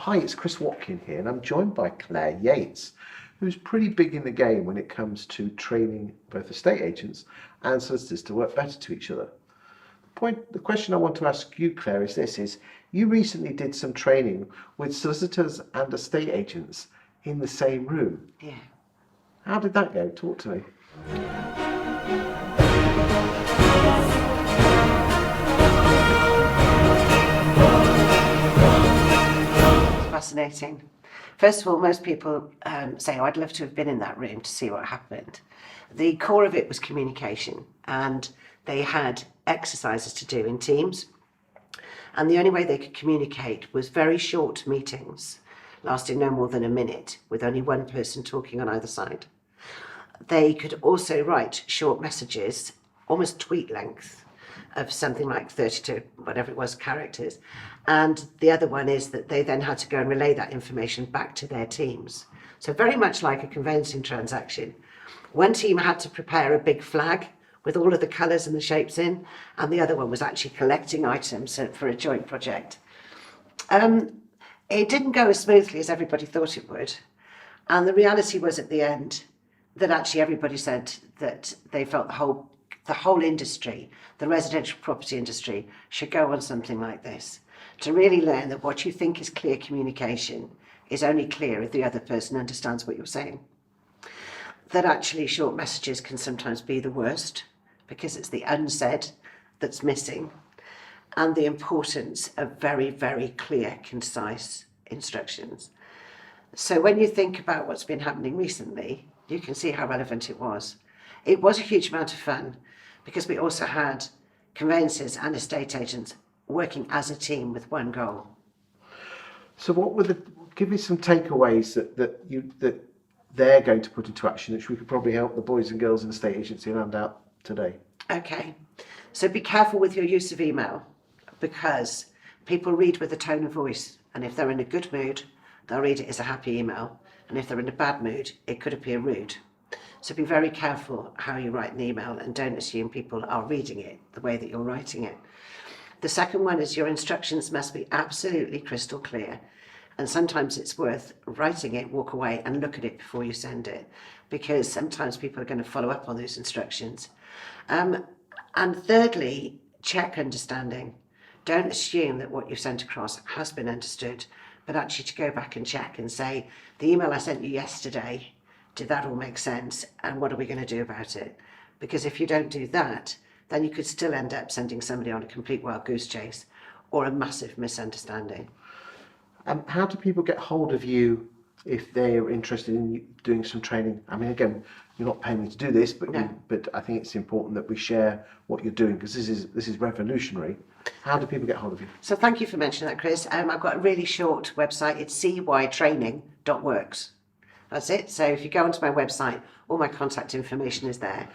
Hi, it's Chris Watkin here, and I'm joined by Claire Yates, who's pretty big in the game when it comes to training both estate agents and solicitors to work better to each other. The question I want to ask you, Claire, is this: you recently did some training with solicitors and estate agents in the same room. Yeah. How did that go? Talk to me. Fascinating. First of all, most people say, oh, I'd love to have been in that room to see what happened. The core of it was communication, and they had exercises to do in teams. And the only way they could communicate was very short meetings, lasting no more than a minute, with only one person talking on either side. They could also write short messages, almost tweet length, of something like 32, whatever it was, characters. And the other one is that they then had to go and relay that information back to their teams. So very much like a conveyancing transaction. One team had to prepare a big flag with all of the colours and the shapes in, and the other one was actually collecting items for a joint project. It didn't go as smoothly as everybody thought it would. And the reality was at the end that actually everybody said that they felt the whole industry, the residential property industry, should go on something like this, to really learn that what you think is clear communication is only clear if the other person understands what you're saying. That actually short messages can sometimes be the worst, because it's the unsaid that's missing, and the importance of very, very clear, concise instructions. So when you think about what's been happening recently, you can see how relevant it was. It was a huge amount of fun, because we also had conveyancers and estate agents working as a team with one goal. So give me some takeaways that they're going to put into action, which we could probably help the boys and girls in the estate agency land out today. Okay, so be careful with your use of email, because people read with a tone of voice, and if they're in a good mood, they'll read it as a happy email, and if they're in a bad mood, it could appear rude. So be very careful how you write an email, and don't assume people are reading it the way that you're writing it. The second one is your instructions must be absolutely crystal clear. And sometimes it's worth writing it, walk away and look at it before you send it, because sometimes people are going to follow up on those instructions. And thirdly, check understanding. Don't assume that what you've sent across has been understood, but actually to go back and check and say, the email I sent you yesterday, did that all make sense? And what are we going to do about it? Because if you don't do that, then you could still end up sending somebody on a complete wild goose chase or a massive misunderstanding. How do people get hold of you if they're interested in doing some training? I mean, again, you're not paying me to do this, but No. But I think it's important that we share what you're doing, because this is revolutionary. How do people get hold of you? So thank you for mentioning that, Chris. I've got a really short website. It's cytraining.works. That's it. So if you go onto my website, all my contact information is there.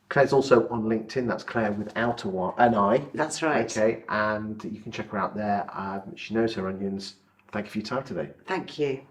Claire's also on LinkedIn. That's Claire without an I. That's right. Okay, and you can check her out there. She knows her onions. Thank you for your time today. Thank you.